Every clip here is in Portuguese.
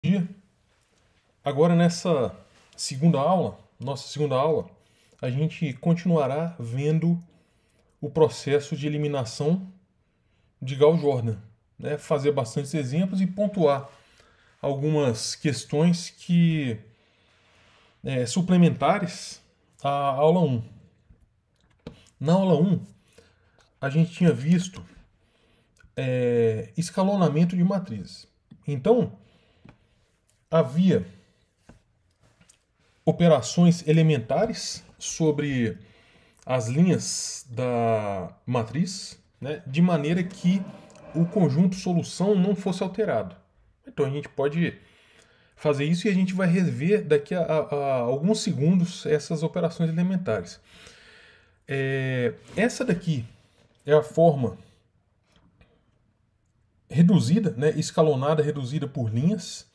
Dia. Agora nessa segunda aula, nossa segunda aula, a gente continuará vendo o processo de eliminação de Gauss-Jordan, né? Fazer bastantes exemplos e pontuar algumas questões que suplementares à aula um. Na aula um, a gente tinha visto escalonamento de matrizes. Então, havia operações elementares sobre as linhas da matriz, né, de maneira que o conjunto solução não fosse alterado. Então a gente pode fazer isso e a gente vai rever daqui a alguns segundos essas operações elementares. Essa daqui é a forma reduzida, né, escalonada, reduzida por linhas.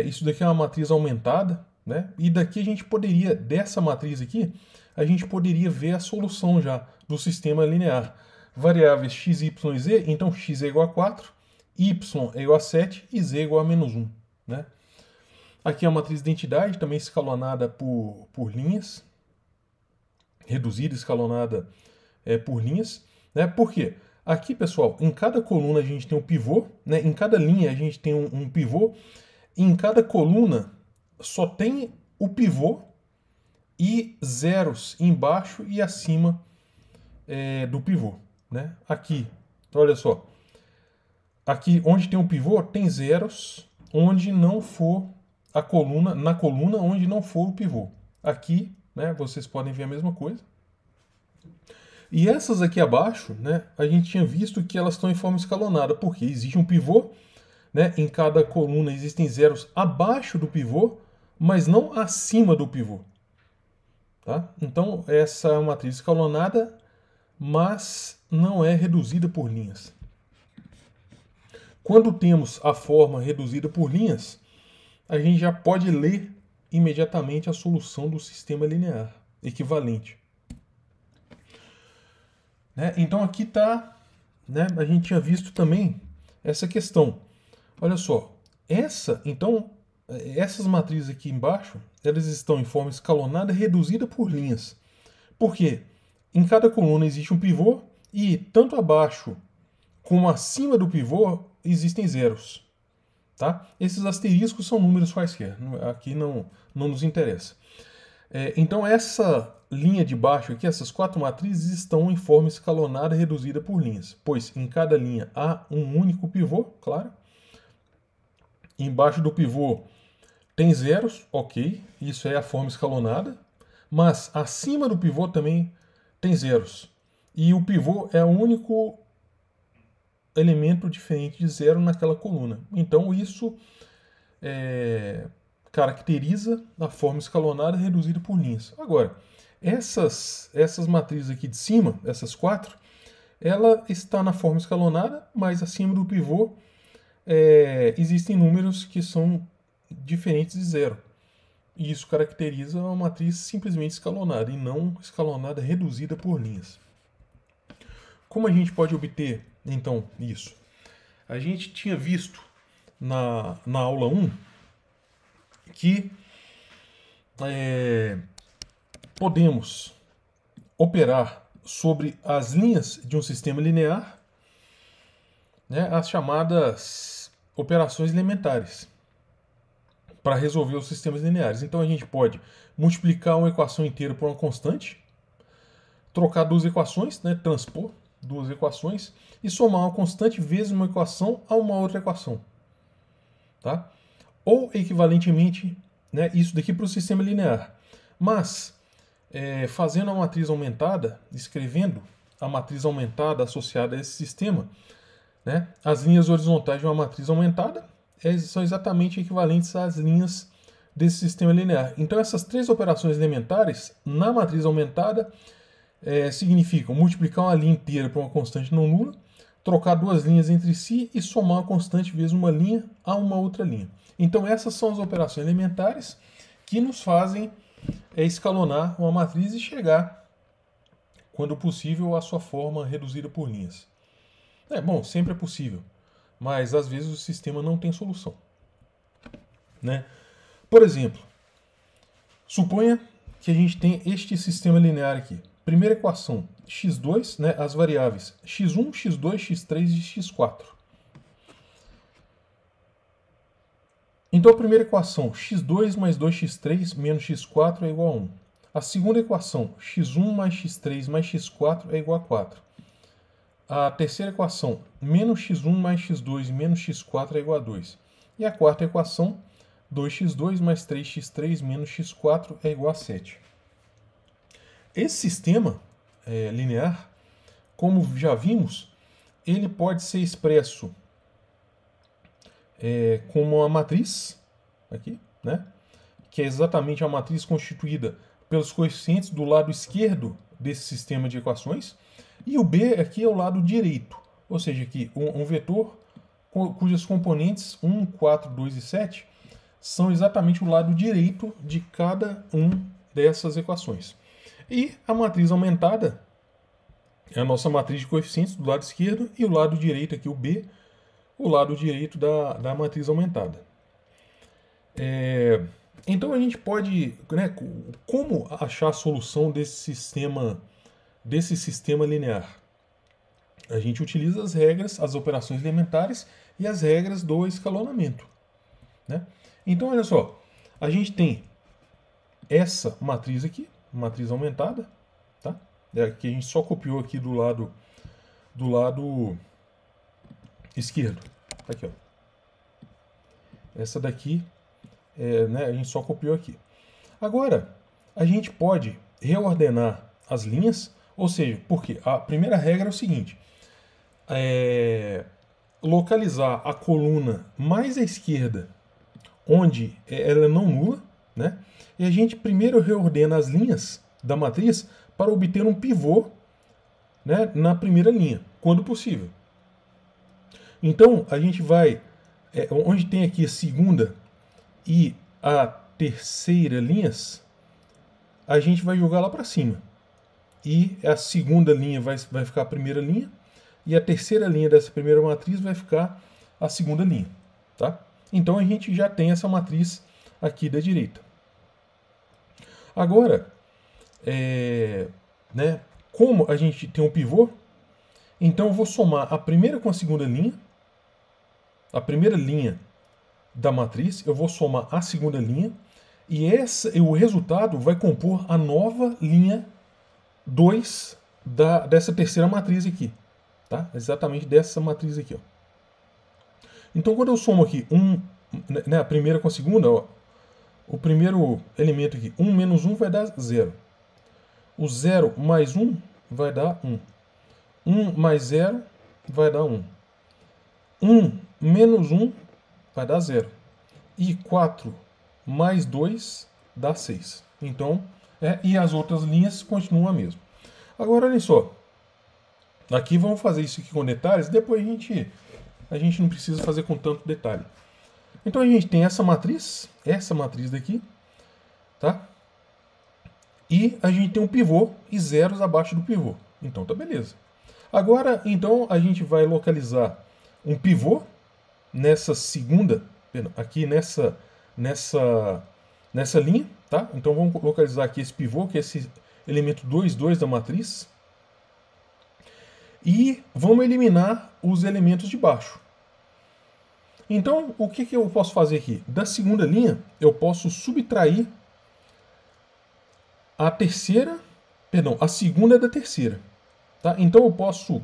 Isso daqui é uma matriz aumentada, né? E daqui a gente poderia, dessa matriz aqui, a gente poderia ver a solução já do sistema linear. Variáveis x, y e z, então x é igual a 4, y é igual a 7 e z é igual a menos 1. Né? Aqui é a matriz de identidade, também escalonada por linhas, reduzida, escalonada por linhas. Né? Por quê? Aqui, pessoal, em cada coluna a gente tem um pivô, né? Em cada linha a gente tem um pivô, e em cada coluna só tem o pivô e zeros embaixo e acima do pivô. Né? Aqui, olha só. Aqui onde tem o pivô tem zeros onde não for a coluna, na coluna onde não for o pivô. Aqui, né, vocês podem ver a mesma coisa. E essas aqui abaixo, né, a gente tinha visto que elas estão em forma escalonada, porque existe um pivô, né, em cada coluna existem zeros abaixo do pivô, mas não acima do pivô. Tá? Então, essa é uma matriz escalonada, mas não é reduzida por linhas. Quando temos a forma reduzida por linhas, a gente já pode ler imediatamente a solução do sistema linear equivalente. Né? Então aqui está, né, a gente tinha visto também essa questão. Olha só, essas matrizes aqui embaixo, elas estão em forma escalonada reduzida por linhas. Por quê? Em cada coluna existe um pivô e tanto abaixo como acima do pivô existem zeros. Tá? Esses asteriscos são números quaisquer, aqui não nos interessa. Então essa linha de baixo aqui, essas quatro matrizes estão em forma escalonada reduzida por linhas, pois em cada linha há um único pivô, claro. Embaixo do pivô tem zeros, ok, isso é a forma escalonada, mas acima do pivô também tem zeros. E o pivô é o único elemento diferente de zero naquela coluna. Então isso caracteriza a forma escalonada reduzida por linhas. Agora, essas matrizes aqui de cima, essas quatro, ela está na forma escalonada, mas acima do pivô existem números que são diferentes de zero. E isso caracteriza uma matriz simplesmente escalonada e não escalonada reduzida por linhas. Como a gente pode obter, então, isso? A gente tinha visto na aula 1 que podemos operar sobre as linhas de um sistema linear, né, as chamadas operações elementares, para resolver os sistemas lineares. Então a gente pode multiplicar uma equação inteira por uma constante, trocar duas equações, né, transpor duas equações e somar uma constante vezes uma equação a uma outra equação. Tá? Ou equivalentemente, né, isso daqui para o sistema linear. Mas, fazendo a matriz aumentada, escrevendo a matriz aumentada associada a esse sistema, né, as linhas horizontais de uma matriz aumentada são exatamente equivalentes às linhas desse sistema linear. Então, essas três operações elementares na matriz aumentada significam multiplicar uma linha inteira por uma constante não nula, trocar duas linhas entre si e somar uma constante vezes uma linha a uma outra linha. Então essas são as operações elementares que nos fazem escalonar uma matriz e chegar, quando possível, à sua forma reduzida por linhas. Bom, sempre é possível, mas às vezes o sistema não tem solução. né? Por exemplo, suponha que a gente tem este sistema linear aqui. Primeira equação, x2, né, as variáveis x1, x2, x3 e x4. Então a primeira equação, x2 mais 2x3 menos x4 é igual a 1. A segunda equação, x1 mais x3 mais x4 é igual a 4. A terceira equação, menos x1 mais x2 menos x4 é igual a 2. E a quarta equação, 2x2 mais 3x3 menos x4 é igual a 7. Esse sistema linear, como já vimos, ele pode ser expresso como uma matriz, aqui, né? Que é exatamente a matriz constituída pelos coeficientes do lado esquerdo desse sistema de equações, e o B aqui é o lado direito, ou seja, aqui um vetor cujas componentes 1, 4, 2 e 7 são exatamente o lado direito de cada um dessas equações. E a matriz aumentada é a nossa matriz de coeficientes do lado esquerdo, e o lado direito aqui, o B, o lado direito da matriz aumentada. Então a gente pode, né, como achar a solução desse sistema linear? A gente utiliza as regras, as operações elementares e as regras do escalonamento, né? Então olha só, a gente tem essa matriz aqui, matriz aumentada, tá? Que a gente só copiou aqui do lado esquerdo. Tá aqui, ó. Essa daqui, né, a gente só copiou aqui. Agora, a gente pode reordenar as linhas, ou seja, porque a primeira regra é o seguinte: localizar a coluna mais à esquerda, onde ela é não nula, né? E a gente primeiro reordena as linhas da matriz para obter um pivô, né, na primeira linha, quando possível. Então, a gente vai, onde tem aqui a segunda e a terceira linhas, a gente vai jogar lá para cima. E a segunda linha vai ficar a primeira linha, e a terceira linha dessa primeira matriz vai ficar a segunda linha, tá? Então, a gente já tem essa matriz aqui da direita. Agora, né, como a gente tem um pivô, então eu vou somar a primeira com a segunda linha, a primeira linha da matriz, eu vou somar a segunda linha, e o resultado vai compor a nova linha 2 dessa terceira matriz aqui, tá? Exatamente dessa matriz aqui, ó. Então, quando eu somo aqui né, a primeira com a segunda, ó, o primeiro elemento aqui, 1 menos 1 vai dar 0. O 0 mais 1 vai dar 1. 1 mais 0 vai dar 1. 1 menos 1 vai dar 0. E 4 mais 2 dá 6. Então, e as outras linhas continuam a mesma. Agora, olha só. Aqui vamos fazer isso aqui com detalhes, depois a gente não precisa fazer com tanto detalhe. Então a gente tem essa matriz daqui, tá? E a gente tem um pivô e zeros abaixo do pivô. Então tá beleza. Agora, então, a gente vai localizar um pivô nessa segunda, aqui nessa linha, tá? Então vamos localizar aqui esse pivô, que é esse elemento 2, 2 da matriz. E vamos eliminar os elementos de baixo. Então, o que eu posso fazer aqui? Da segunda linha, eu posso subtrair a segunda da terceira. Tá? Então, eu posso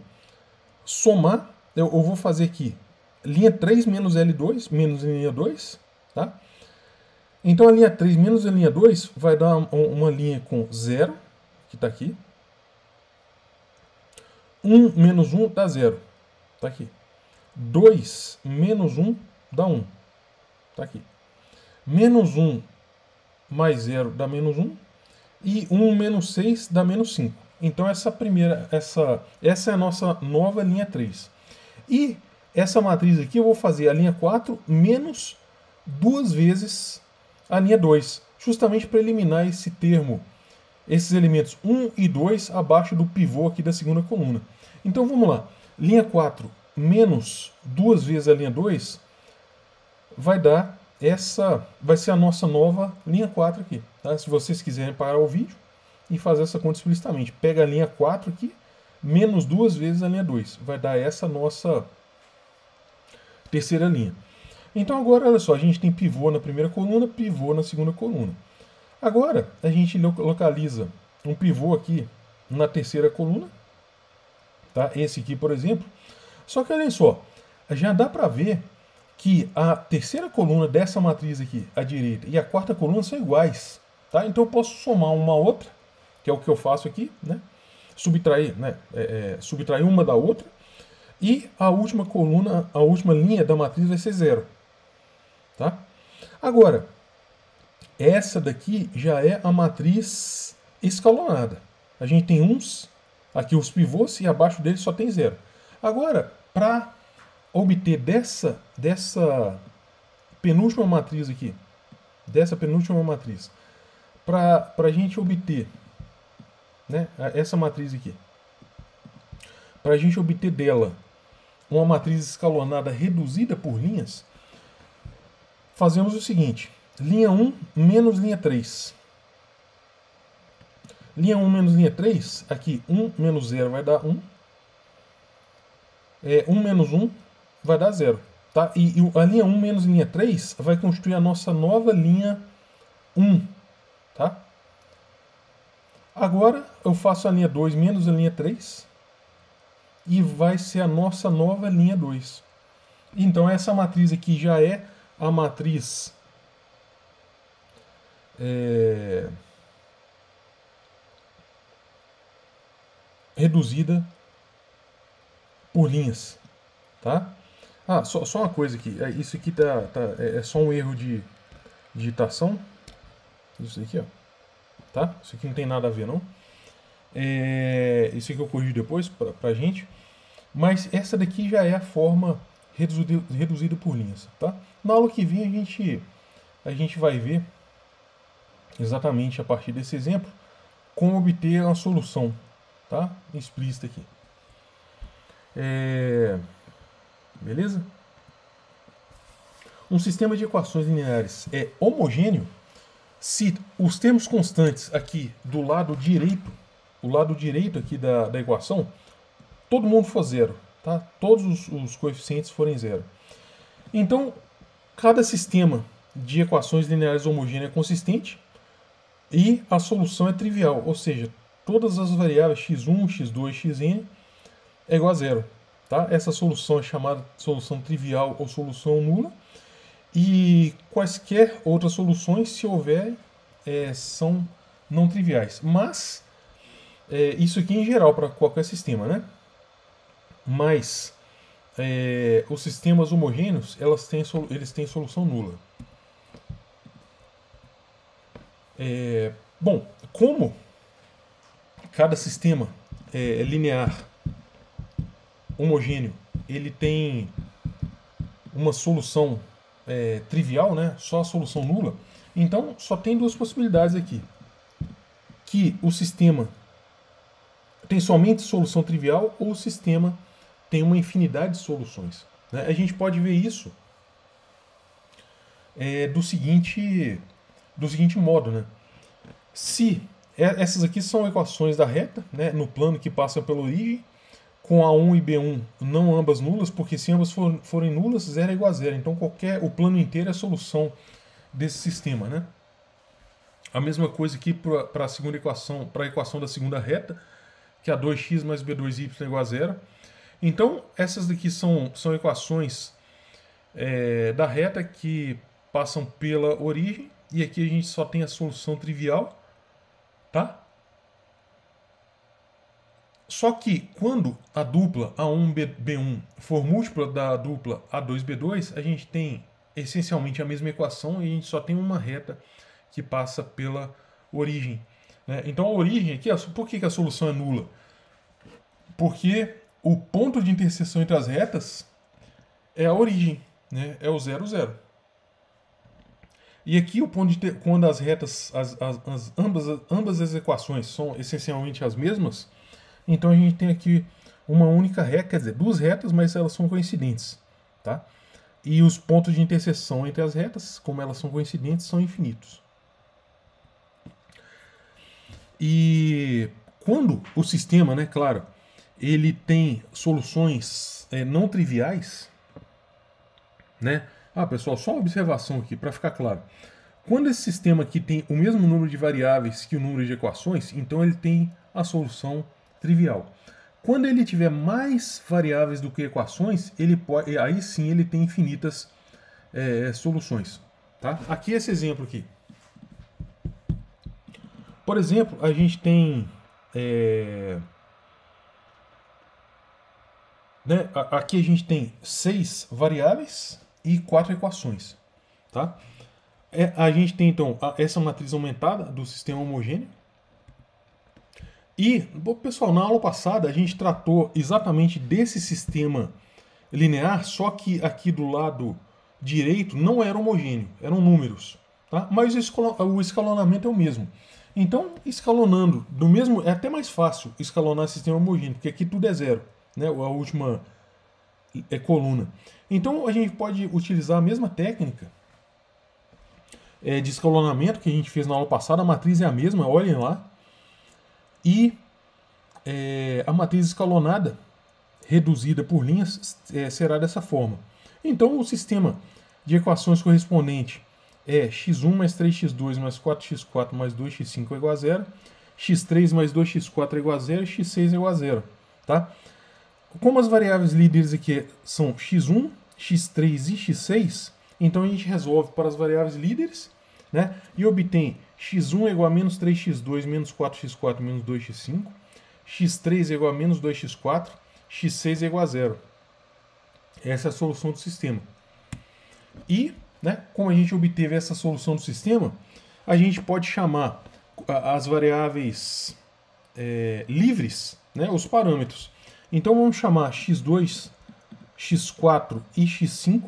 somar, eu vou fazer aqui, linha 3 menos L2, menos linha 2. Tá? Então, a linha 3 menos a linha 2 vai dar uma linha com 0, que está aqui. 1 menos 1 dá 0. Está aqui. 2 menos 1 dá 1. Está aqui. Menos 1 mais 0 dá menos 1. E 1 menos 6 dá menos 5. Então essa é a nossa nova linha 3. E essa matriz aqui eu vou fazer a linha 4 menos 2 vezes a linha 2. Justamente para eliminar esse termo, esses elementos 1 e 2 abaixo do pivô aqui da segunda coluna. Então vamos lá. Linha 4 menos 2 vezes a linha 2 vai dar essa vai ser a nossa nova linha 4 aqui. Tá? Se vocês quiserem parar o vídeo e fazer essa conta explicitamente, pega a linha 4 aqui, menos 2 vezes a linha 2. Vai dar essa nossa terceira linha. Então agora, olha só, a gente tem pivô na primeira coluna, pivô na segunda coluna. Agora, a gente localiza um pivô aqui na terceira coluna, tá? Esse aqui, por exemplo. Só que olha só, já dá para ver que a terceira coluna dessa matriz aqui, à direita, e a quarta coluna são iguais, tá? Então eu posso somar uma outra, que é o que eu faço aqui, né? Subtrair uma da outra, e a última coluna, a última linha da matriz vai ser zero, tá? Agora, essa daqui já é a matriz escalonada. A gente tem aqui os pivôs, e abaixo deles só tem zero. Agora, para obter dessa penúltima matriz aqui, para a gente obter, né, essa matriz aqui, para a gente obter dela uma matriz escalonada reduzida por linhas, fazemos o seguinte: linha 1 menos linha 3. Linha 1 menos linha 3, aqui 1 menos 0 vai dar 1. 1 menos 1 vai dar 0. Tá? E a linha 1 menos linha 3 vai constituir a nossa nova linha 1. Tá? Agora eu faço a linha 2 menos a linha 3 e vai ser a nossa nova linha 2. Então essa matriz aqui já é a matriz reduzida por linhas, tá? Ah, só uma coisa aqui, isso aqui é só um erro de digitação, isso aqui, ó, tá? Isso aqui não tem nada a ver, não. Isso aqui eu corrijo depois pra gente, mas essa daqui já é a forma reduzida por linhas, tá? Na aula que vem a gente vai ver exatamente a partir desse exemplo como obter uma solução, tá? Explícita aqui. Beleza? Um sistema de equações lineares é homogêneo se os termos constantes aqui do lado direito, o lado direito aqui da equação, todo mundo for zero, tá? Todos os coeficientes forem zero. Então, cada sistema de equações lineares homogêneo é consistente e a solução é trivial, ou seja, todas as variáveis x1, x2, xn é igual a zero. Tá? Essa solução é chamada solução trivial ou solução nula. E quaisquer outras soluções, se houver, são não triviais. Mas, isso aqui em geral para qualquer sistema, né? Mas, os sistemas homogêneos, eles têm solução nula. Bom, como cada sistema linear homogêneo, ele tem uma solução trivial, né? Só a solução nula. Então, só tem duas possibilidades aqui. Que o sistema tem somente solução trivial ou o sistema tem uma infinidade de soluções. Né? A gente pode ver isso do seguinte modo, né? Se essas aqui são equações da reta, né, no plano que passa pela origem, com A1 e B1 não ambas nulas, porque se ambas forem nulas, 0 é igual a 0. Então o plano inteiro é a solução desse sistema, né? A mesma coisa aqui para a segunda equação, para a equação da segunda reta, que é a 2x mais b2y é igual a 0. Então essas daqui são equações da reta que passam pela origem, e aqui a gente só tem a solução trivial, tá? Só que quando a dupla A1B1 for múltipla da dupla A2B2, a gente tem essencialmente a mesma equação e a gente só tem uma reta que passa pela origem. Né? Então a origem aqui, por que a solução é nula? Porque o ponto de interseção entre as retas é a origem, né? É o 0, 0. E aqui o ponto de quando as retas, ambas as equações são essencialmente as mesmas, então a gente tem aqui uma única reta, quer dizer, duas retas, mas elas são coincidentes. Tá? E os pontos de interseção entre as retas, como elas são coincidentes, são infinitos. E quando o sistema, né, claro, ele tem soluções não triviais, né? Pessoal, só uma observação aqui para ficar claro. Quando esse sistema aqui tem o mesmo número de variáveis que o número de equações, então ele tem a solução trivial. Quando ele tiver mais variáveis do que equações, aí sim ele tem infinitas soluções. Tá? Aqui esse exemplo aqui. Por exemplo, a gente tem aqui a gente tem 6 variáveis e 4 equações. Tá? A gente tem então essa matriz aumentada do sistema homogêneo. E, pessoal, na aula passada a gente tratou exatamente desse sistema linear, só que aqui do lado direito não era homogêneo, eram números. Tá? Mas o escalonamento é o mesmo. Então, escalonando do mesmo, é até mais fácil escalonar sistema homogêneo, porque aqui tudo é zero, né? A última coluna. Então, a gente pode utilizar a mesma técnica de escalonamento que a gente fez na aula passada. A matriz é a mesma, olhem lá. E a matriz escalonada, reduzida por linhas, será dessa forma. Então, o sistema de equações correspondente é x1 mais 3x2 mais 4x4 mais 2x5 é igual a 0, x3 mais 2x4 é igual a 0 e x6 é igual a 0. Tá? Como as variáveis líderes aqui são x1, x3 e x6, então a gente resolve para as variáveis líderes, né, e obtém x1 é igual a menos 3x2 menos 4x4 menos 2x5, x3 é igual a menos 2x4, x6 é igual a 0. Essa é a solução do sistema. E, né, como a gente obteve essa solução do sistema, a gente pode chamar as variáveis livres, né, os parâmetros. Então vamos chamar x2, x4 e x5.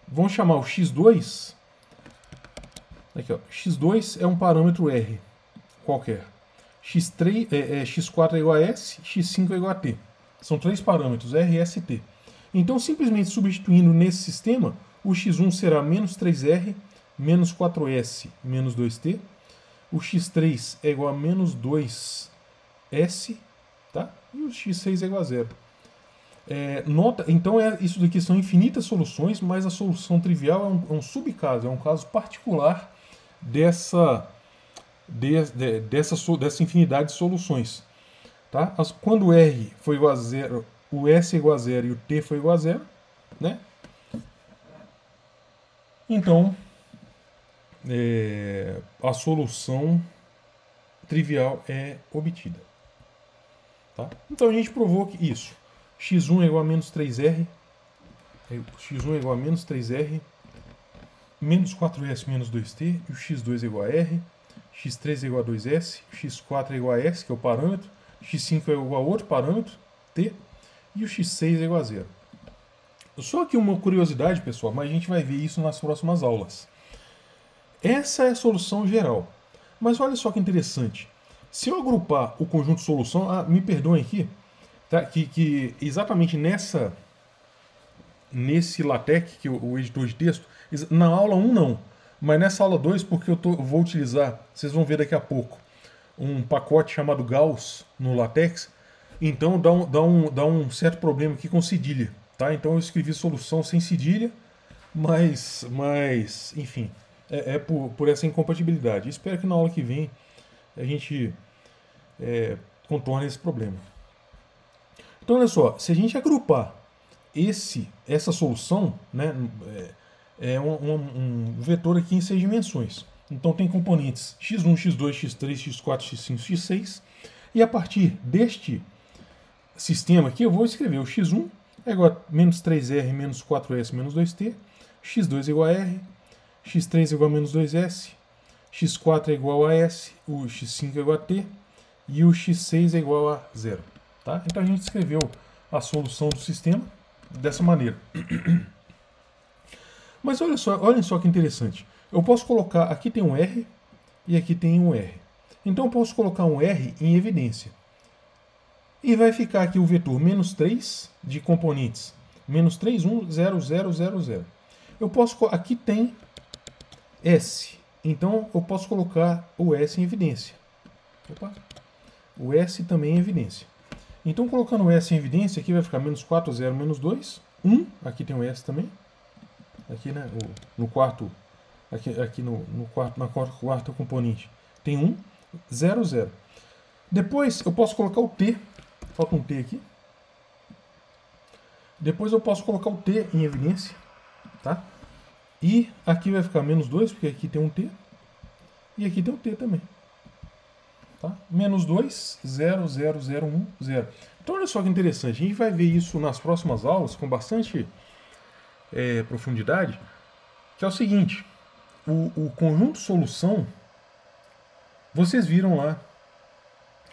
Vamos chamar o x2. Aqui, ó, x2 é um parâmetro R qualquer. x4 é igual a S, x5 é igual a T. São 3 parâmetros, R, S e T. Então, simplesmente substituindo nesse sistema, o x1 será menos 3R, menos 4S, menos 2T. O x3 é igual a menos 2S, tá? E o x6 é igual a 0. Nota, então isso daqui são infinitas soluções, mas a solução trivial é um subcaso, é um caso particular dessa infinidade de soluções. Tá? Quando o R foi igual a 0, o S é igual a 0 e o T foi igual a 0, né? Então, a solução trivial é obtida. Tá? Então a gente provou que isso. x1 é igual a menos 3R, x1 é igual a menos 3R, menos 4S menos 2T, e o x2 é igual a R, x3 é igual a 2S, x4 é igual a S, que é o parâmetro, x5 é igual a outro parâmetro, T, e o x6 é igual a 0. Só que uma curiosidade, pessoal, mas a gente vai ver isso nas próximas aulas. Essa é a solução geral. Mas olha só que interessante. Se eu agrupar o conjunto de solução, me perdoem aqui, tá? que exatamente nesse LaTeX, que o editor de texto, na aula 1 não, mas nessa aula 2, porque eu vou utilizar, vocês vão ver daqui a pouco, um pacote chamado Gauss no LaTeX, então dá um certo problema aqui com cedilha. Tá? Então eu escrevi solução sem cedilha, mas enfim, por essa incompatibilidade. Espero que na aula que vem a gente contorne esse problema. Então olha só, se a gente agrupar essa solução, né, um vetor aqui em 6 dimensões. Então tem componentes x1, x2, x3, x4, x5, x6. E a partir deste sistema aqui eu vou escrever o x1 é igual a menos 3R menos 4S menos 2T, x2 é igual a R, x3 é igual a menos 2S, x4 é igual a S, o x5 é igual a T e o x6 é igual a 0. Tá? Então a gente escreveu a solução do sistema dessa maneira. Mas olhem só que interessante. Eu posso colocar, aqui tem um R e aqui tem um R. Então eu posso colocar um R em evidência. E vai ficar aqui o vetor menos 3 de componentes. Menos 3, 1, 0, 0, 0, 0. Aqui tem S. Então eu posso colocar o S em evidência. Opa. O S também em evidência. Então colocando o S em evidência, aqui vai ficar menos 4, 0, menos 2, 1. Aqui tem o S também. Aqui, né, no quarto, aqui na quarta componente tem 1, 0, 0. Depois eu posso colocar o T. Falta um T aqui. Depois eu posso colocar o T em evidência. Tá? E aqui vai ficar menos 2, porque aqui tem um T. E aqui tem um T também. Tá? Menos 2, 0, 0, 0, 1, 0. Então olha só que interessante. A gente vai ver isso nas próximas aulas com bastante profundidade. Que é o seguinte. O conjunto solução, vocês viram lá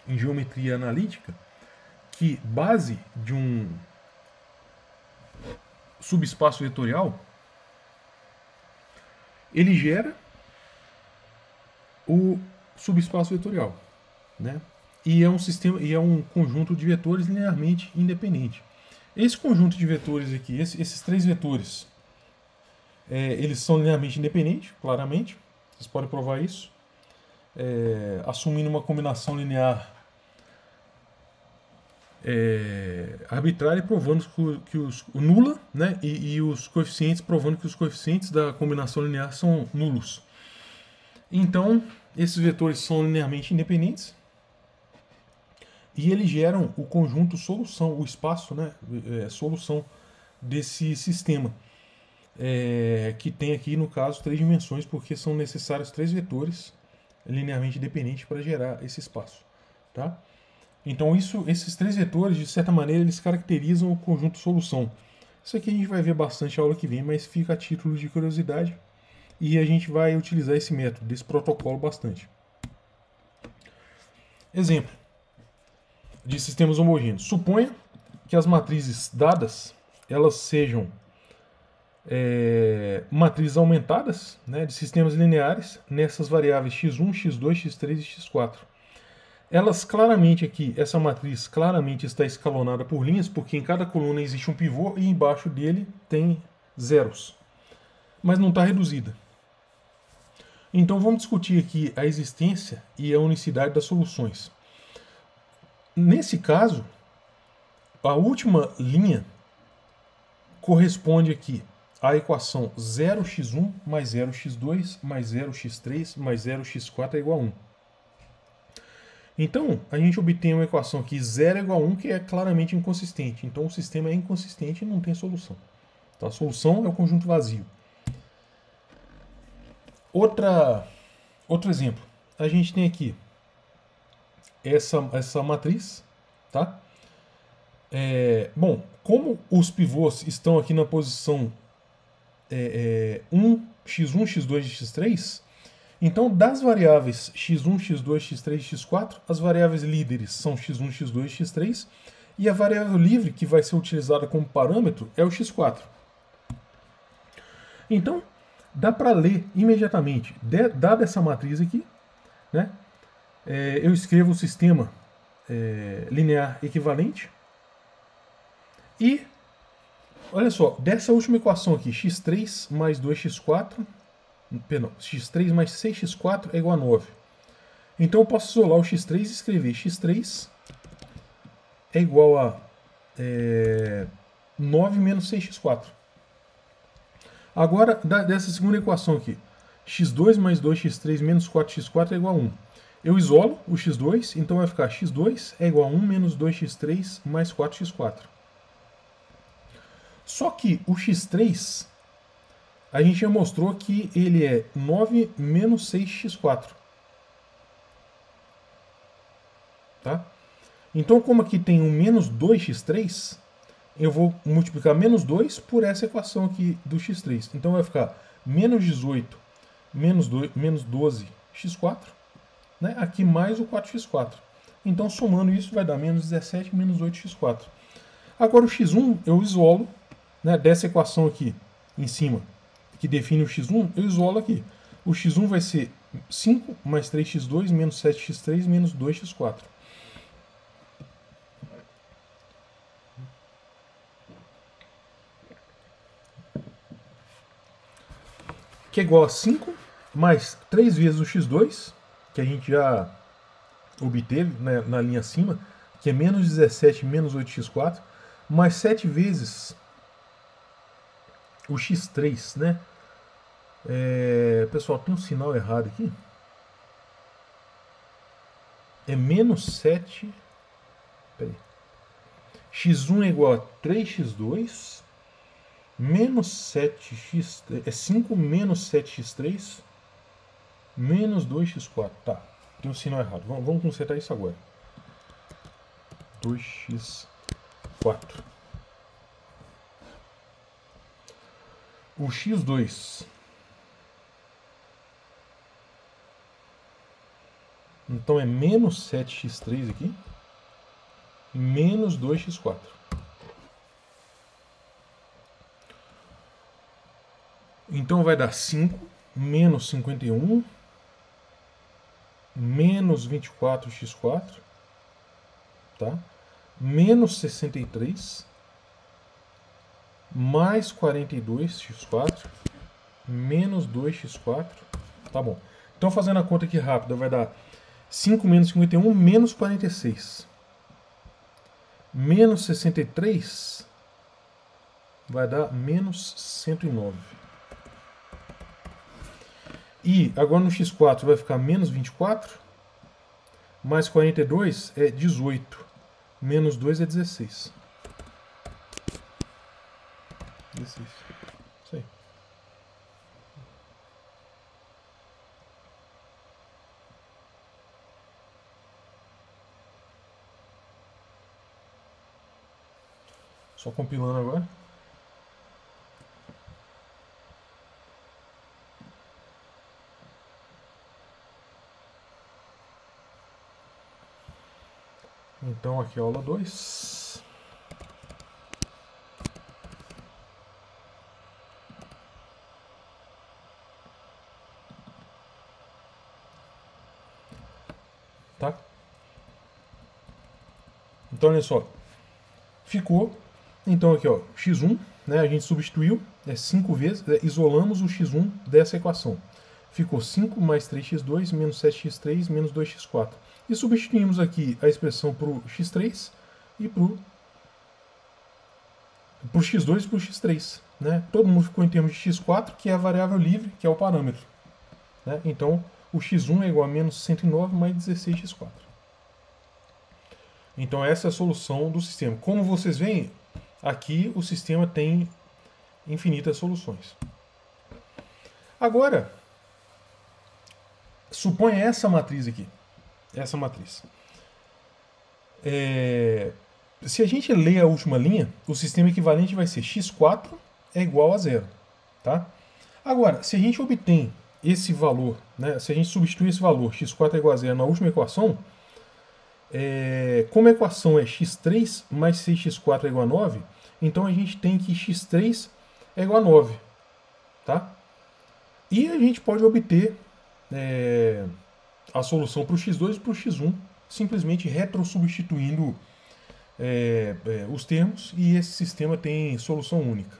em geometria analítica que base de um subespaço vetorial, ele gera o subespaço vetorial, né? E é um sistema, e é um conjunto de vetores linearmente independente. Esse conjunto de vetores aqui, esses três vetores, eles são linearmente independentes, claramente. Vocês podem provar isso. Assumindo uma combinação linear arbitrária, provando que nula, né? E os coeficientes, provando que os coeficientes da combinação linear são nulos. Então, esses vetores são linearmente independentes e eles geram o conjunto solução, o espaço, né? Solução desse sistema, que tem aqui, no caso, 3 dimensões, porque são necessários 3 vetores linearmente independentes para gerar esse espaço. Tá? Então esses 3 vetores, de certa maneira, eles caracterizam o conjunto solução. Isso aqui a gente vai ver bastante a aula que vem, mas fica a título de curiosidade. E a gente vai utilizar esse método, desse protocolo bastante. Exemplo de sistemas homogêneos. Suponha que as matrizes dadas, elas sejam matrizes aumentadas, né, de sistemas lineares nessas variáveis x1, x2, x3 e x4. Elas claramente aqui, essa matriz claramente está escalonada por linhas, porque em cada coluna existe um pivô e embaixo dele tem zeros. Mas não está reduzida. Então vamos discutir aqui a existência e a unicidade das soluções. Nesse caso, a última linha corresponde aqui à equação 0x1 mais 0x2 mais 0x3 mais 0x4 é igual a 1. Então, a gente obtém uma equação aqui 0 é igual a 1, que é claramente inconsistente. Então, o sistema é inconsistente e não tem solução. Tá? A solução é o conjunto vazio. Outro exemplo. A gente tem aqui essa matriz. Tá? Bom, como os pivôs estão aqui na posição 1, x1, x2 e x3... Então, das variáveis x1, x2, x3 e x4, as variáveis líderes são x1, x2 e x3, e a variável livre, que vai ser utilizada como parâmetro, é o x4. Então, dá para ler imediatamente, dada essa matriz aqui, né, eu escrevo o sistema linear equivalente, e, olha só, dessa última equação aqui, x3 mais 2x4... Perdão, x3 mais 6x4 é igual a 9. Então eu posso isolar o x3 e escrever x3 é igual a 9 menos 6x4. Agora, dessa segunda equação aqui, x2 mais 2x3 menos 4x4 é igual a 1. Eu isolo o x2, então vai ficar x2 é igual a 1 menos 2x3 mais 4x4. Só que o x3... a gente já mostrou que ele é 9 menos 6x4. Tá? Então, como aqui tem um menos 2x3, eu vou multiplicar menos 2 por essa equação aqui do x3. Então, vai ficar menos 18 menos 12x4, né? Aqui mais o 4x4. Então, somando isso, vai dar menos 17 menos 8x4. Agora, o x1 eu isolo, né, dessa equação aqui em cima, que define o x1, eu isolo aqui. O x1 vai ser 5 mais 3x2 menos 7x3 menos 2x4. que é igual a 5 mais 3 vezes o x2, que a gente já obteve, né, na linha acima, que é menos 17 menos 8x4, mais 7 vezes o x3, né? Pessoal, tem um sinal errado aqui. É menos 7. Peraí. x1 é igual a 3x2 menos 7x. É 5 menos 7x3 menos 2x4. Tá, tem um sinal errado. Vamos consertar isso agora. 2x4. O x2. Então é menos 7x3 aqui, menos 2x4. Então vai dar 5 menos 51 menos 24x4, tá? Menos 63 mais 42x4 menos 2x4, tá bom. Então fazendo a conta aqui rápida, vai dar 5 menos 51 menos 46 menos 63 vai dar menos 109. E agora no x4 vai ficar menos 24 mais 42 é 18 menos 2 é 16. 16. Isso aí. Só compilando agora. Então aqui é a aula 2. Tá? Então olha só. Ficou. Então aqui, ó, x1, né, a gente substituiu 5 vezes, isolamos o x1 dessa equação. Ficou 5 mais 3x2 menos 7x3 menos 2x4. E substituímos aqui a expressão para o x3 e para o x2 e para o x3. Né? Todo mundo ficou em termos de x4, que é a variável livre, que é o parâmetro. Né? Então, o x1 é igual a menos 109 mais 16x4. Então, essa é a solução do sistema. Como vocês veem, aqui o sistema tem infinitas soluções. Agora, suponha essa matriz aqui. Essa matriz. Se a gente ler a última linha, o sistema equivalente vai ser x4 é igual a 0. Tá? Agora, se a gente obtém esse valor, né, se a gente substituir esse valor, x4 é igual a 0, na última equação, como a equação é x3 mais 6x4 é igual a 9, então a gente tem que x3 é igual a 9. Tá? E a gente pode obter a solução para o x2 e para o x1, simplesmente retrosubstituindo os termos, e esse sistema tem solução única.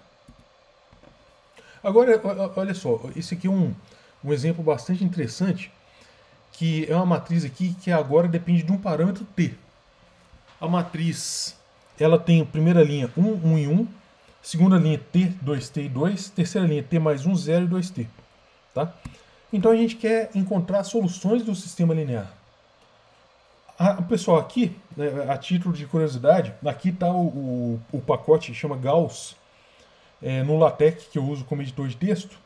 Agora, olha só, esse aqui é um exemplo bastante interessante, que é uma matriz aqui que agora depende de um parâmetro t. A matriz, ela tem primeira linha 1, 1 e 1, segunda linha t, 2t e 2, terceira linha t mais 1, 0 e 2t. Tá? Então a gente quer encontrar soluções do sistema linear. Pessoal, aqui, a título de curiosidade, aqui está o pacote que chama Gauss, no LaTeX, que eu uso como editor de texto.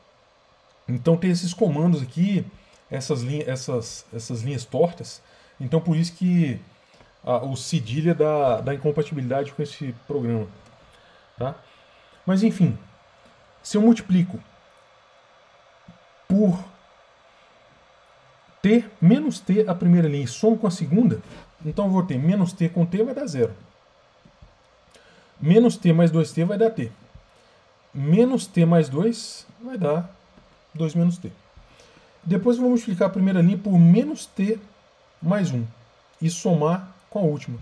Então tem esses comandos aqui, essas linhas tortas. Então por isso que o cedilha dá incompatibilidade com esse programa. Tá? Mas enfim, se eu multiplico por t menos t a primeira linha e somo com a segunda, então eu vou ter menos t com t vai dar 0. Menos t mais 2t vai dar t. Menos t mais 2 vai dar 2 menos t. Depois eu vou multiplicar a primeira linha por menos t mais 1 e somar com a última.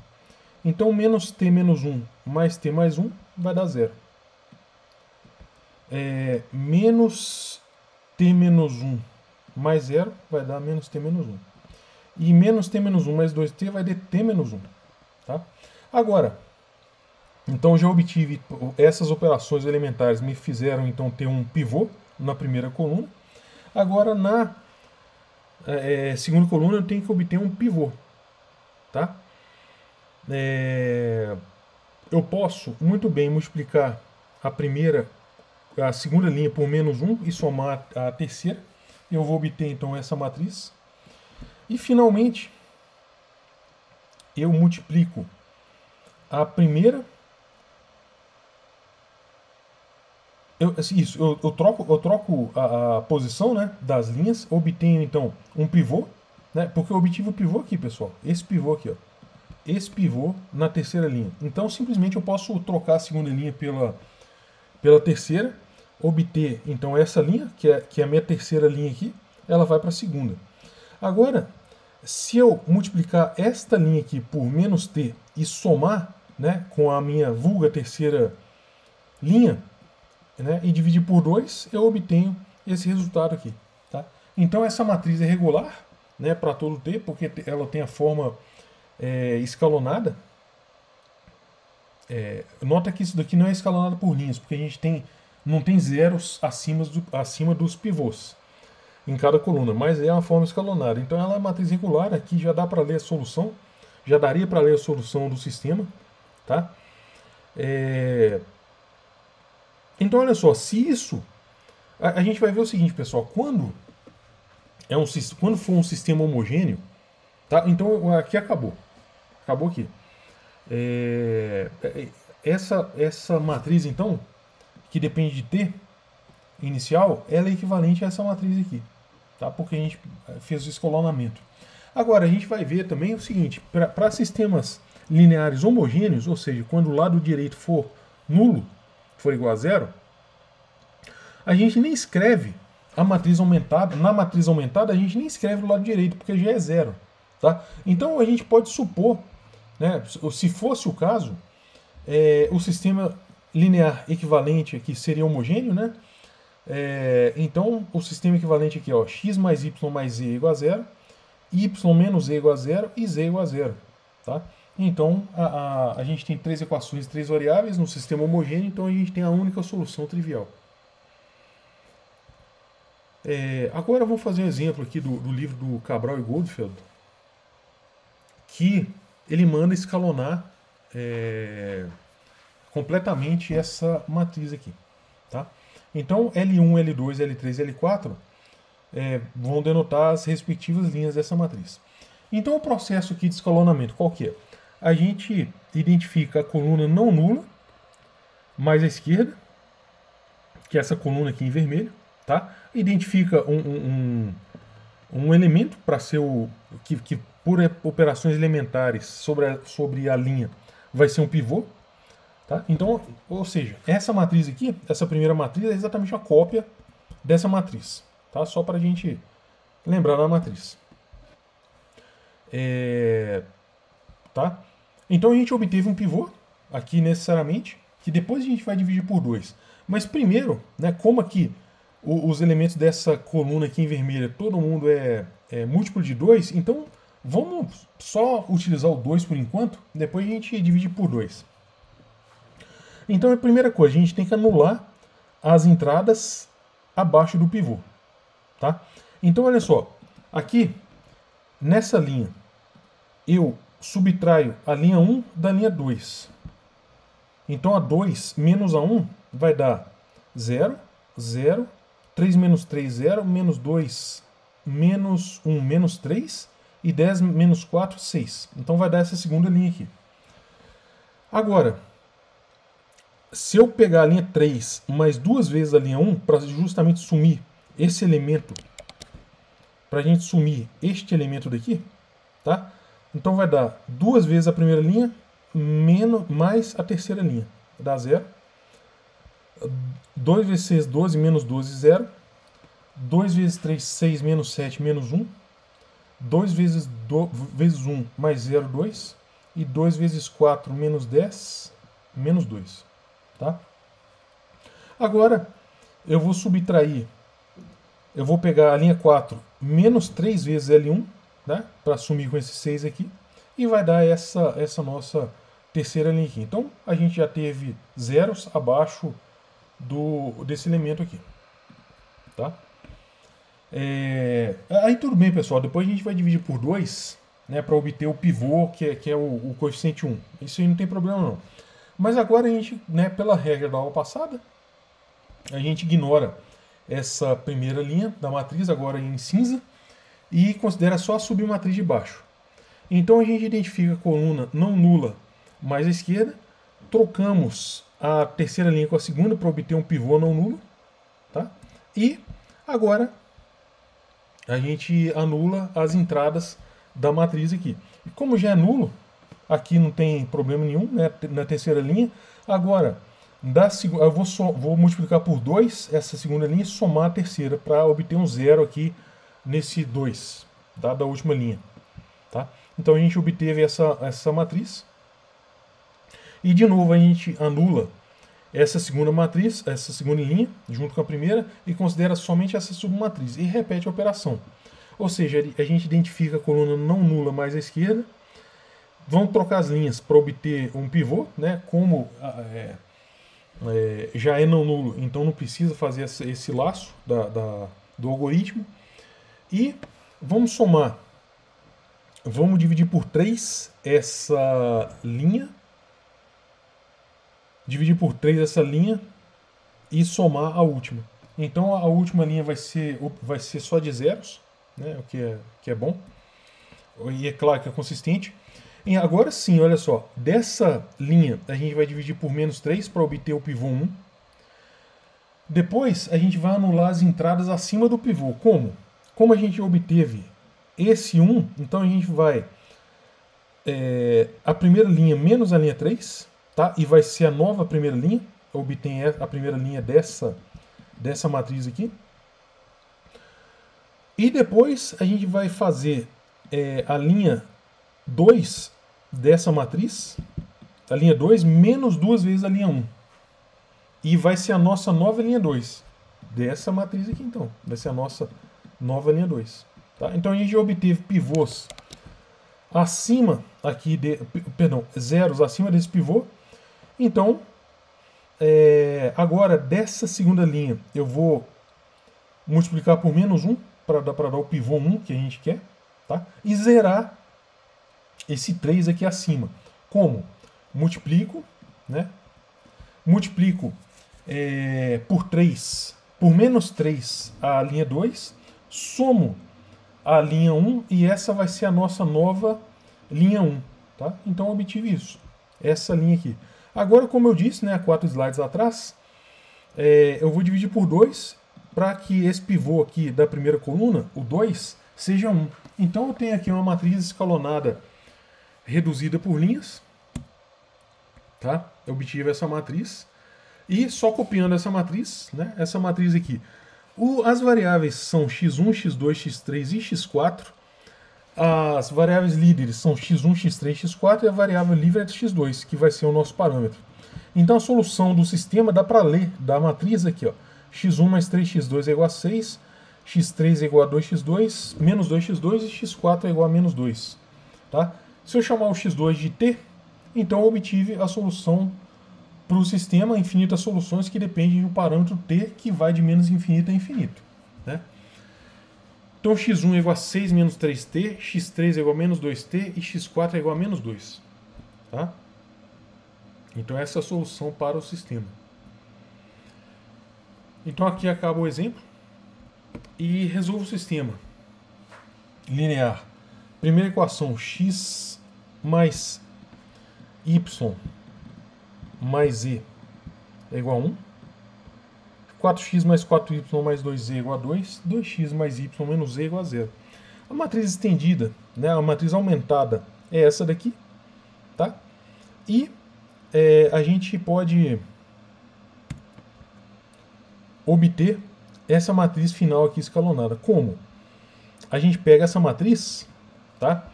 Então menos t menos 1 mais t mais 1 vai dar 0. Menos t t menos 1 mais 0 vai dar menos t menos 1. E menos t menos 1 mais 2t vai dar t menos 1. Tá? Agora, então já obtive essas operações elementares, me fizeram então ter um pivô na primeira coluna. Agora na segunda coluna eu tenho que obter um pivô. Tá? Eu posso muito bem multiplicar a segunda linha por menos 1 e somar a terceira. Eu vou obter então essa matriz. E finalmente eu multiplico a primeira. Eu troco a posição, né, das linhas, obtenho então um pivô, né, porque eu obtive o pivô aqui, pessoal. Esse pivô aqui, ó. Esse pivô na terceira linha. Então simplesmente eu posso trocar a segunda linha pela terceira, obter então essa linha, que é a minha terceira linha aqui, ela vai para a segunda. Agora, se eu multiplicar esta linha aqui por menos t e somar, né, com a minha vulga terceira linha, né, e dividir por 2, eu obtenho esse resultado aqui. Tá? Então essa matriz é regular, né, para todo t, porque ela tem a forma escalonada. Nota que isso daqui não é escalonado por linhas, porque a gente não tem zeros acima dos pivôs em cada coluna, mas é uma forma escalonada. Então ela é matriz regular, aqui já dá para ler a solução, já daria para ler a solução do sistema. Tá? Então olha só, se isso, a gente vai ver o seguinte, pessoal, quando for um sistema homogêneo, tá? Então aqui acabou aqui. Essa matriz então, que depende de t inicial, ela é equivalente a essa matriz aqui, tá? Porque a gente fez o escalonamento. Agora a gente vai ver também o seguinte, para sistemas lineares homogêneos, ou seja, quando o lado direito for nulo, for igual a zero, a gente nem escreve a matriz aumentada. Na matriz aumentada a gente nem escreve o lado direito, porque já é zero. Tá? Então a gente pode supor, né, se fosse o caso, o sistema linear equivalente aqui seria homogêneo, né? Então o sistema equivalente aqui, ó, x mais y mais z igual a zero, y menos z igual a zero e z igual a zero. Tá? Então a gente tem três equações, três variáveis no sistema homogêneo, então a gente tem a única solução trivial. Agora eu vou fazer um exemplo aqui do livro do Cabral e Goldfeld, que ele manda escalonar completamente essa matriz aqui. Tá? Então L1, L2, L3 L4 vão denotar as respectivas linhas dessa matriz. Então o processo aqui de escalonamento, qual que é? A gente identifica a coluna não nula, mais à esquerda, que é essa coluna aqui em vermelho. Tá? Identifica um elemento para ser que por operações elementares sobre a linha vai ser um pivô. Tá? Então, ou seja, essa matriz aqui, essa primeira matriz é exatamente a cópia dessa matriz. Tá? Só para a gente lembrar da matriz. Tá? Então a gente obteve um pivô aqui necessariamente, que depois a gente vai dividir por 2. Mas primeiro, né, como aqui os elementos dessa coluna aqui em vermelho, todo mundo é múltiplo de 2, então vamos só utilizar o 2 por enquanto, depois a gente divide por 2. Então a primeira coisa, a gente tem que anular as entradas abaixo do pivô. Tá? Então olha só, aqui nessa linha eu subtraio a linha 1 da linha 2. Então a 2 menos a 1 vai dar 0, 0, 3 menos 3, 0, menos 2, menos 1, menos 3, e 10 menos 4, 6. Então vai dar essa segunda linha aqui. Agora, se eu pegar a linha 3 mais duas vezes a linha 1, para justamente sumir esse elemento, para a gente sumir este elemento daqui, tá? Então vai dar duas vezes a primeira linha, mais a terceira linha. Dá 0. 2 vezes 6, 12, menos 12, 0. 2 vezes 3, 6, menos 7, menos 1. 2 vezes 1, mais 0, 2. E 2 vezes 4, menos 10, menos 2. Tá? Agora, eu vou subtrair eu vou pegar a linha 4 menos 3 vezes L1, né, para sumir com esse 6 aqui, e vai dar essa nossa terceira linha aqui. Então, a gente já teve zeros abaixo desse elemento aqui. Tá? Aí tudo bem, pessoal. Depois a gente vai dividir por 2, né, para obter o pivô, que é o coeficiente 1. Isso aí não tem problema não. Mas agora a gente, né, pela regra da aula passada, a gente ignora essa primeira linha da matriz, agora em cinza, e considera só a submatriz de baixo. Então a gente identifica a coluna não nula mais à esquerda, trocamos a terceira linha com a segunda para obter um pivô não nulo, tá? E agora a gente anula as entradas da matriz aqui. E como já é nulo, aqui não tem problema nenhum, né, na terceira linha. Agora, eu vou multiplicar por 2 essa segunda linha e somar a terceira para obter um zero aqui nesse 2, tá, da última linha. Tá? Então a gente obteve essa matriz. E de novo a gente anula essa segunda matriz, essa segunda linha, junto com a primeira, e considera somente essa submatriz. E repete a operação. Ou seja, a gente identifica a coluna não nula mais à esquerda. Vamos trocar as linhas para obter um pivô, né? Como já é não nulo, então não precisa fazer esse laço do algoritmo. E vamos somar. Vamos dividir por 3 essa linha. Dividir por 3 essa linha e somar a última. Então a última linha vai ser só de zeros, né? O que é bom. E é claro que é consistente. E agora sim, olha só. Dessa linha a gente vai dividir por menos 3 para obter o pivô 1. Depois a gente vai anular as entradas acima do pivô. Como? Como a gente obteve esse 1, então a gente vai a primeira linha menos a linha 3, tá? E vai ser a nova primeira linha. Obtém a primeira linha dessa matriz aqui. E depois a gente vai fazer a linha 2 dessa matriz, a linha 2 menos 2 vezes a linha 1. E vai ser a nossa nova linha 2 dessa matriz aqui, então. Vai ser a nossa nova linha 2. Tá? Então a gente obteve pivôs acima aqui, zeros acima desse pivô. Então, agora dessa segunda linha eu vou multiplicar por menos 1 para dar o pivô 1 que a gente quer, tá? E zerar esse 3 aqui acima. Como? Multiplico, né? Multiplico por menos 3 a linha 2, somo a linha 1 e essa vai ser a nossa nova linha 1. Tá? Então eu obtive isso, essa linha aqui. Agora, como eu disse, né, 4 slides atrás, eu vou dividir por 2 para que esse pivô aqui da primeira coluna, o 2, seja 1. Então eu tenho aqui uma matriz escalonada reduzida por linhas. Tá? Eu obtive essa matriz. E só copiando essa matriz, né, essa matriz aqui. As variáveis são x1, x2, x3 e x4. As variáveis líderes são x1, x3, x4 e a variável livre é x2, que vai ser o nosso parâmetro. Então a solução do sistema dá para ler da matriz aqui, ó. x1 mais 3x2 é igual a 6, x3 é igual a 2x2, menos 2x2 e x4 é igual a menos 2. Tá? Se eu chamar o x2 de t, então eu obtive a solução para o sistema infinitas soluções que dependem do parâmetro t, que vai de menos infinito a infinito. Né? Então x1 é igual a 6 menos 3t, x3 é igual a menos 2t e x4 é igual a menos 2. Tá? Então essa é a solução para o sistema. Então aqui acaba o exemplo. E resolvo o sistema linear. Primeira equação, x mais y mais z é igual a 1. 4x mais 4y mais 2z é igual a 2. 2x mais y menos z é igual a 0. A matriz estendida, né, a matriz aumentada é essa daqui. Tá? E a gente pode obter essa matriz final aqui escalonada. Como? A gente pega essa matriz, tá?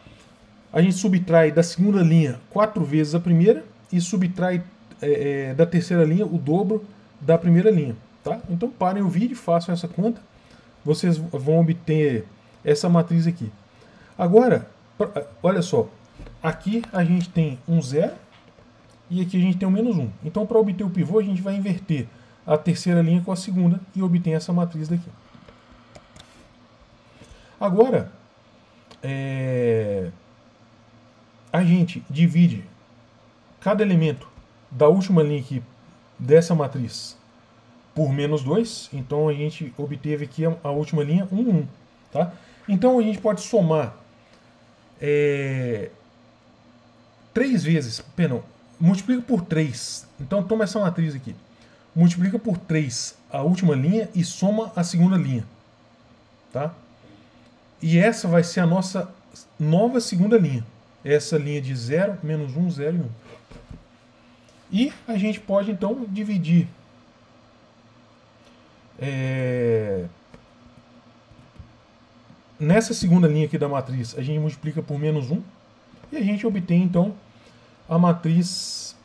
A gente subtrai da segunda linha 4 vezes a primeira e subtrai da terceira linha o dobro da primeira linha. Tá? Então parem o vídeo, façam essa conta. vocês vão obter essa matriz aqui. Agora, olha só, aqui a gente tem um 0 e aqui a gente tem um menos 1. Então, para obter o pivô, a gente vai inverter a terceira linha com a segunda e obter essa matriz daqui. Agora, a gente divide cada elemento da última linha aqui dessa matriz por menos 2. Então, a gente obteve aqui a última linha 1, 1. Tá? Então, a gente pode somar 3 vezes, perdão, multiplica por 3. Então, toma essa matriz aqui. Multiplica por 3 a última linha e soma a segunda linha. Tá? E essa vai ser a nossa nova segunda linha. Essa linha de 0, menos 1, 0 e 1. E a gente pode, então, dividir nessa segunda linha aqui da matriz, a gente multiplica por menos 1. E a gente obtém, então, a matriz,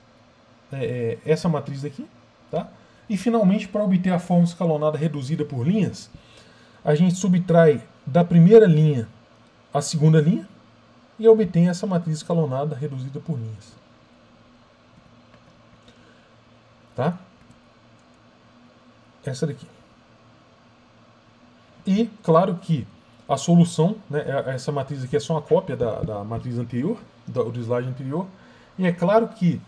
essa matriz daqui. Tá? E, finalmente, para obter a forma escalonada reduzida por linhas, a gente subtrai da primeira linha a segunda linha e obtém essa matriz escalonada reduzida por linhas. Tá? Essa daqui. E, claro que a solução, né, essa matriz aqui é só uma cópia da matriz anterior, do slide anterior, e é claro que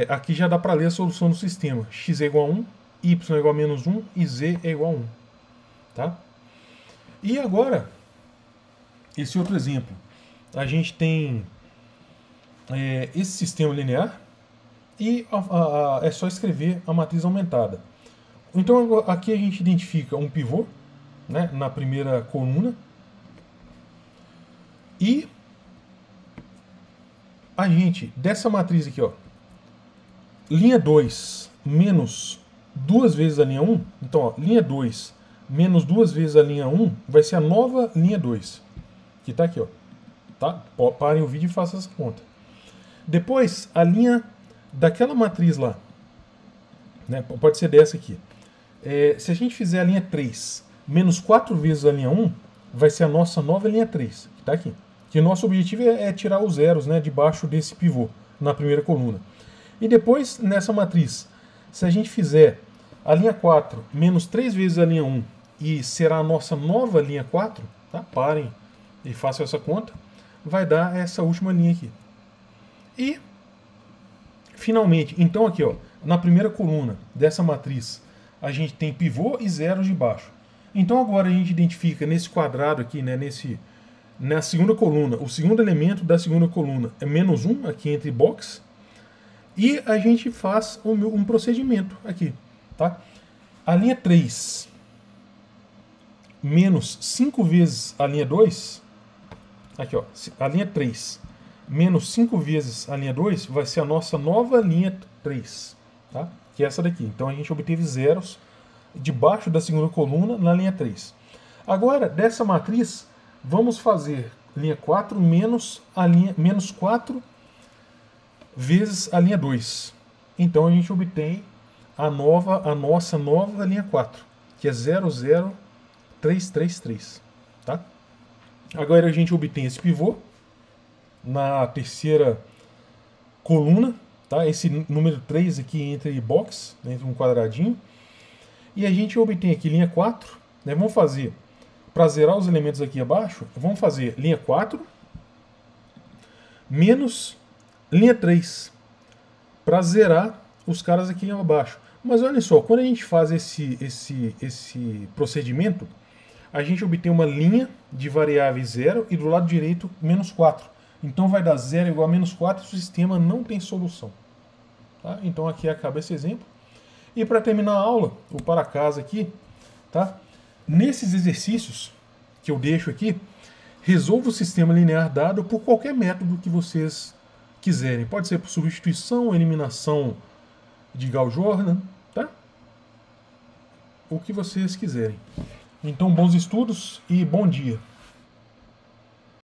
aqui já dá para ler a solução do sistema. X é igual a 1, Y é igual a menos 1 e Z é igual a 1. Tá? E agora, esse outro exemplo. A gente tem esse sistema linear e é só escrever a matriz aumentada. Então aqui a gente identifica um pivô, né, na primeira coluna. E a gente, dessa matriz aqui, ó, linha 2 menos 2 vezes a linha 1. Então, ó, linha 2 menos 2 vezes a linha 1 vai ser a nova linha 2. Que está aqui, ó. Tá? Parem o vídeo e façam essa conta. Depois, a linha daquela matriz lá, né, pode ser dessa aqui. Se a gente fizer a linha 3 menos 4 vezes a linha 1, vai ser a nossa nova linha 3, que está aqui. Que o nosso objetivo é tirar os zeros, né, debaixo desse pivô, na primeira coluna. E depois, nessa matriz, se a gente fizer a linha 4 menos 3 vezes a linha 1, e será a nossa nova linha 4, tá? Parem e façam essa conta, vai dar essa última linha aqui. E, finalmente, então aqui, ó, na primeira coluna dessa matriz, a gente tem pivô e zeros de baixo. Então agora a gente identifica nesse quadrado aqui, né, na segunda coluna, o segundo elemento da segunda coluna é menos 1, aqui entre box, e a gente faz um procedimento aqui. Tá? A linha 3 menos 5 vezes a linha 2, aqui, ó, a linha 3 menos 5 vezes a linha 2 vai ser a nossa nova linha 3, tá? Que é essa daqui. Então a gente obteve zeros debaixo da segunda coluna na linha 3. Agora, dessa matriz, vamos fazer linha 4 menos 4 vezes a linha 2. Então a gente obtém a nossa nova linha 4, que é 00333. Tá? Agora a gente obtém esse pivô na terceira coluna, tá? Esse número 3 aqui entre box, entre um quadradinho. E a gente obtém aqui linha 4. Né? Vamos fazer, para zerar os elementos aqui abaixo, vamos fazer linha 4 menos linha 3 para zerar os caras aqui abaixo. Mas olha só, quando a gente faz esse procedimento, a gente obtém uma linha de variáveis 0 e do lado direito menos 4. Então vai dar 0 igual a menos 4 e o sistema não tem solução. Tá? Então aqui acaba esse exemplo. E para terminar a aula, o para casa aqui, tá? Nesses exercícios que eu deixo aqui, resolva o sistema linear dado por qualquer método que vocês quiserem. Pode ser por substituição, eliminação de Gauss-Jordan, tá? O que vocês quiserem. Então, bons estudos e bom dia.